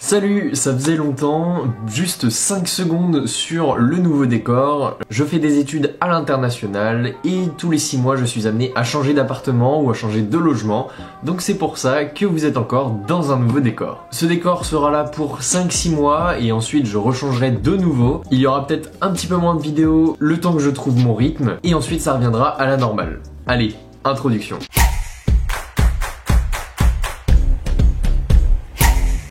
Salut, ça faisait longtemps, juste 5 secondes sur le nouveau décor. Je fais des études à l'international et tous les 6 mois je suis amené à changer d'appartement ou à changer de logement. Donc c'est pour ça que vous êtes encore dans un nouveau décor. Ce décor sera là pour 5-6 mois et ensuite je rechangerai de nouveau. Il y aura peut-être un petit peu moins de vidéos le temps que je trouve mon rythme et ensuite ça reviendra à la normale. Allez, introduction.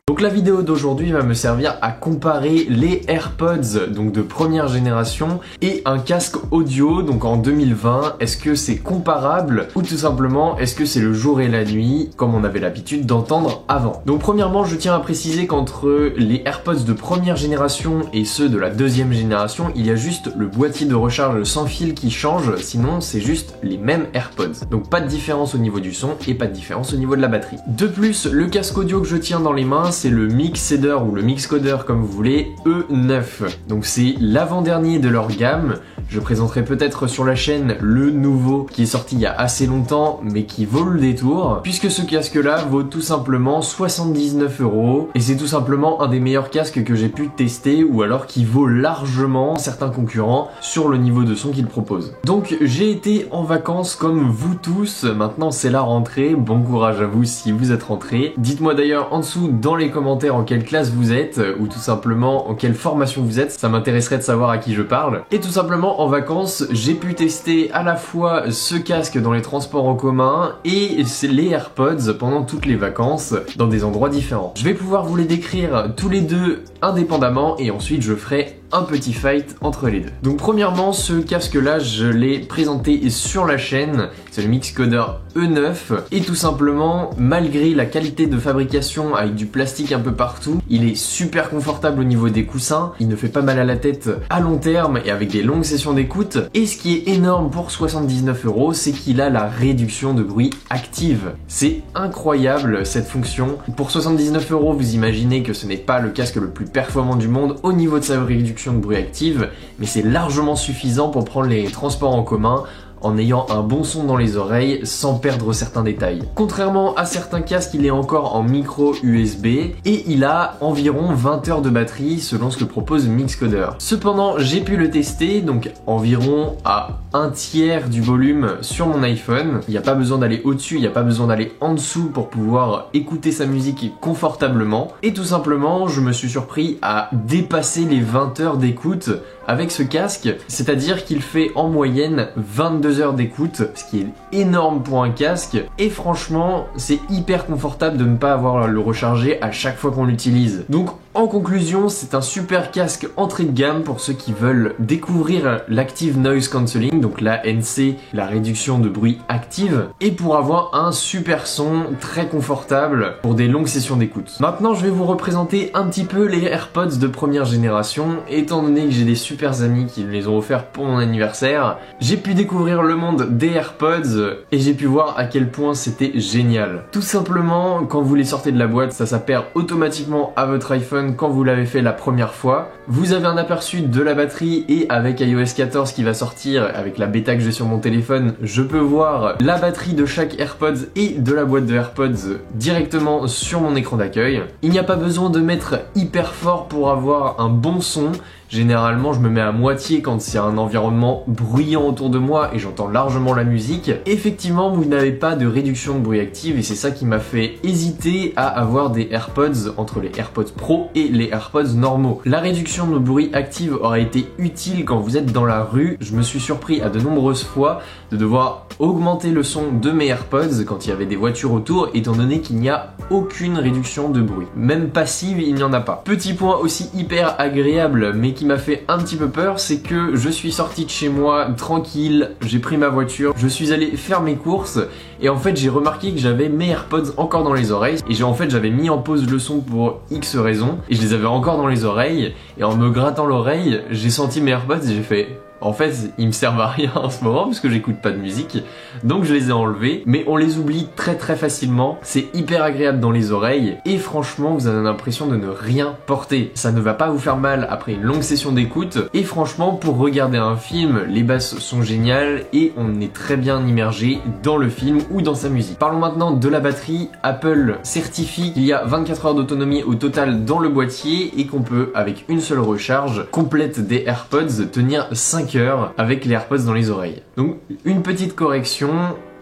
Donc la vidéo d'aujourd'hui va me servir à comparer les AirPods donc de première génération et un casque audio donc en 2020. Est-ce que c'est comparable ou tout simplement est-ce que c'est le jour et la nuit comme on avait l'habitude d'entendre avant? Donc premièrement je tiens à préciser qu'entre les AirPods de première génération et ceux de la deuxième génération il y a juste le boîtier de recharge sans fil qui change, sinon c'est juste les mêmes AirPods. Donc pas de différence au niveau du son et pas de différence au niveau de la batterie. De plus le casque audio que je tiens dans les mains c'est le Mixeder ou le Mixcoder comme vous voulez E9. Donc c'est l'avant-dernier de leur gamme. Je présenterai peut-être sur la chaîne le nouveau qui est sorti il y a assez longtemps mais qui vaut le détour puisque ce casque là vaut tout simplement 79 € et c'est tout simplement un des meilleurs casques que j'ai pu tester ou alors qui vaut largement certains concurrents sur le niveau de son qu'ils proposent. Donc j'ai été en vacances comme vous tous, maintenant c'est la rentrée, bon courage à vous si vous êtes rentrés. Dites-moi d'ailleurs en dessous dans les commentaires en quelle classe vous êtes ou tout simplement en quelle formation vous êtes, ça m'intéresserait de savoir à qui je parle. Et tout simplement en vacances j'ai pu tester à la fois ce casque dans les transports en commun et les AirPods pendant toutes les vacances dans des endroits différents. Je vais pouvoir vous les décrire tous les deux indépendamment et ensuite je ferai un petit fight entre les deux. Donc premièrement ce casque là je l'ai présenté sur la chaîne, c'est le Mixcoder E9 et tout simplement malgré la qualité de fabrication avec du plastique un peu partout, il est super confortable au niveau des coussins, il ne fait pas mal à la tête à long terme et avec des longues sessions d'écoute et ce qui est énorme pour 79 € c'est qu'il a la réduction de bruit active. C'est incroyable cette fonction. Pour 79 € vous imaginez que ce n'est pas le casque le plus performant du monde au niveau de sa réduction de bruit active, mais c'est largement suffisant pour prendre les transports en commun en ayant un bon son dans les oreilles sans perdre certains détails. Contrairement à certains casques, il est encore en micro USB et il a environ 20 heures de batterie selon ce que propose Mixcoder. Cependant, j'ai pu le tester donc environ à un tiers du volume sur mon iPhone. Il n'y a pas besoin d'aller au-dessus, il n'y a pas besoin d'aller en dessous pour pouvoir écouter sa musique confortablement. Et tout simplement, je me suis surpris à dépasser les 20 heures d'écoute avec ce casque, c'est-à-dire qu'il fait en moyenne 22 heures d'écoute, ce qui est énorme pour un casque, et franchement, c'est hyper confortable de ne pas avoir à le recharger à chaque fois qu'on l'utilise. Donc en conclusion, c'est un super casque entrée de gamme pour ceux qui veulent découvrir l'Active Noise Cancelling, donc l'ANC, la réduction de bruit active, et pour avoir un super son très confortable pour des longues sessions d'écoute. Maintenant, je vais vous représenter un petit peu les AirPods de première génération, étant donné que j'ai des super amis qui me les ont offerts pour mon anniversaire. J'ai pu découvrir le monde des AirPods et j'ai pu voir à quel point c'était génial. Tout simplement, quand vous les sortez de la boîte, ça s'appelle automatiquement à votre iPhone quand vous l'avez fait la première fois. Vous avez un aperçu de la batterie et avec iOS 14 qui va sortir, avec la bêta que j'ai sur mon téléphone, je peux voir la batterie de chaque AirPods et de la boîte de AirPods directement sur mon écran d'accueil. Il n'y a pas besoin de mettre hyper fort pour avoir un bon son. Généralement, je me mets à moitié quand il y a un environnement bruyant autour de moi et j'entends largement la musique. Effectivement, vous n'avez pas de réduction de bruit active et c'est ça qui m'a fait hésiter à avoir des AirPods entre les AirPods Pro et les AirPods normaux. La réduction de bruit active aurait été utile quand vous êtes dans la rue. Je me suis surpris à de nombreuses fois de devoir augmenter le son de mes AirPods quand il y avait des voitures autour, étant donné qu'il n'y a aucune réduction de bruit. Même passive, il n'y en a pas. Petit point aussi hyper agréable, mais qui m'a fait un petit peu peur, c'est que je suis sorti de chez moi tranquille, j'ai pris ma voiture, je suis allé faire mes courses et en fait j'ai remarqué que j'avais mes AirPods encore dans les oreilles et j'avais mis en pause le son pour X raisons et je les avais encore dans les oreilles et en me grattant l'oreille, j'ai senti mes AirPods et j'ai fait En fait, ils me servent à rien en ce moment parce que j'écoute pas de musique, donc je les ai enlevés. Mais on les oublie très facilement, c'est hyper agréable dans les oreilles et franchement vous avez l'impression de ne rien porter. Ça ne va pas vous faire mal après une longue session d'écoute et franchement pour regarder un film, les basses sont géniales et on est très bien immergé dans le film ou dans sa musique. Parlons maintenant de la batterie. Apple certifie qu'il y a 24 heures d'autonomie au total dans le boîtier et qu'on peut, avec une seule recharge complète des AirPods, tenir 5 heures avec les AirPods dans les oreilles. Donc une petite correction,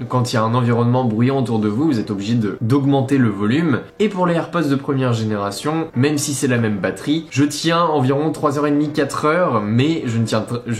quand il y a un environnement bruyant autour de vous, vous êtes obligé d'augmenter le volume. Et pour les AirPods de première génération, même si c'est la même batterie, je tiens environ 3h30, 4h, mais je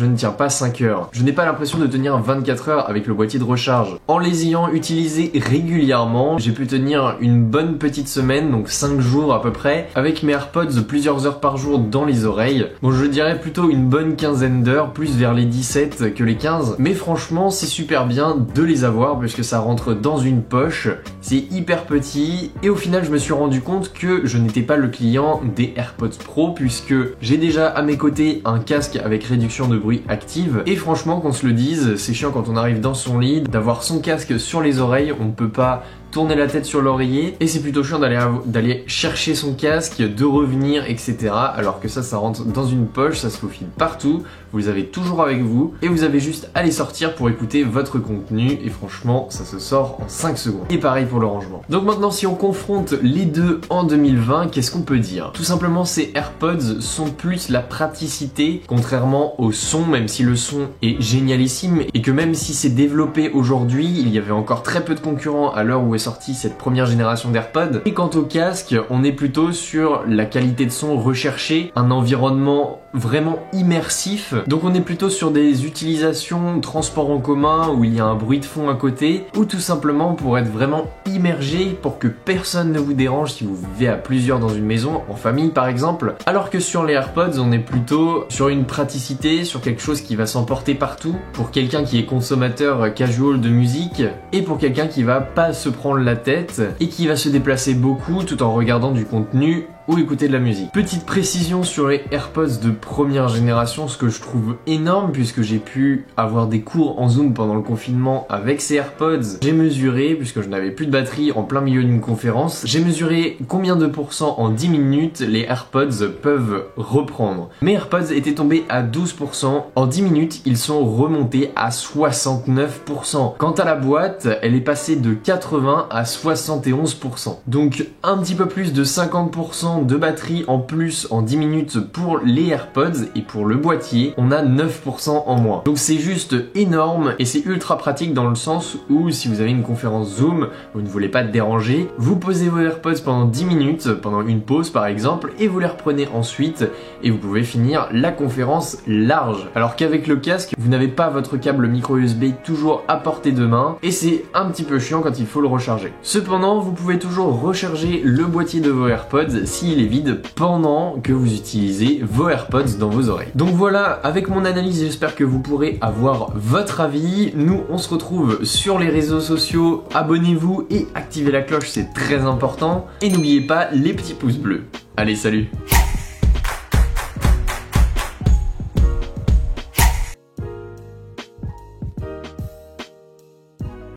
ne tiens pas 5 heures. Je n'ai pas l'impression de tenir 24 heures avec le boîtier de recharge. En les ayant utilisés régulièrement, j'ai pu tenir une bonne petite semaine, donc 5 jours à peu près, avec mes AirPods plusieurs heures par jour dans les oreilles. Bon, je dirais plutôt une bonne quinzaine d'heures, plus vers les 17 que les 15, mais franchement, c'est super bien de les avoir puisque ça rentre dans une poche, c'est hyper petit et au final je me suis rendu compte que je n'étais pas le client des AirPods Pro puisque j'ai déjà à mes côtés un casque avec réduction de bruit active et franchement qu'on se le dise, c'est chiant quand on arrive dans son lit d'avoir son casque sur les oreilles, on ne peut pas tourner la tête sur l'oreiller et c'est plutôt chiant d'aller chercher son casque, de revenir, etc. Alors que ça rentre dans une poche, ça se faufile partout, vous les avez toujours avec vous et vous avez juste à les sortir pour écouter votre contenu et franchement ça se sort en 5 secondes. Et pareil pour le rangement. Donc maintenant si on confronte les deux en 2020, qu'est-ce qu'on peut dire? Tout simplement ces AirPods sont plus la praticité contrairement au son, même si le son est génialissime et que même si c'est développé aujourd'hui, il y avait encore très peu de concurrents à l'heure où est sortie cette première génération d'AirPods. Et quant au casque, on est plutôt sur la qualité de son recherchée, un environnement vraiment immersif. Donc on est plutôt sur des utilisations transport en commun où il y a un bruit de fond à côté ou tout simplement pour être vraiment immergé pour que personne ne vous dérange si vous vivez à plusieurs dans une maison, en famille par exemple. Alors que sur les AirPods, on est plutôt sur une praticité, sur quelque chose qui va s'emporter partout pour quelqu'un qui est consommateur casual de musique et pour quelqu'un qui va pas se prendre la tête et qui va se déplacer beaucoup tout en regardant du contenu ou écouter de la musique. Petite précision sur les AirPods de première génération, ce que je trouve énorme puisque j'ai pu avoir des cours en Zoom pendant le confinement avec ces AirPods. J'ai mesuré, puisque je n'avais plus de batterie en plein milieu d'une conférence, j'ai mesuré combien de pourcents en 10 minutes les AirPods peuvent reprendre. Mes AirPods étaient tombés à 12%, en 10 minutes ils sont remontés à 69%. Quant à la boîte, elle est passée de 80 à 71%. Donc un petit peu plus de 50% de batterie en plus en 10 minutes pour les AirPods et pour le boîtier, on a 9% en moins. Donc c'est juste énorme et c'est ultra pratique dans le sens où si vous avez une conférence Zoom, vous ne voulez pas déranger, vous posez vos AirPods pendant 10 minutes, pendant une pause par exemple, et vous les reprenez ensuite et vous pouvez finir la conférence large. Alors qu'avec le casque, vous n'avez pas votre câble micro USB toujours à portée de main et c'est un petit peu chiant quand il faut le recharger. Cependant, vous pouvez toujours recharger le boîtier de vos AirPods s'il est vide pendant que vous utilisez vos AirPods dans vos oreilles. Donc voilà, avec mon analyse, j'espère que vous pourrez avoir votre avis. Nous, on se retrouve sur les réseaux sociaux. Abonnez-vous et activez la cloche, c'est très important. Et n'oubliez pas les petits pouces bleus. Allez, salut!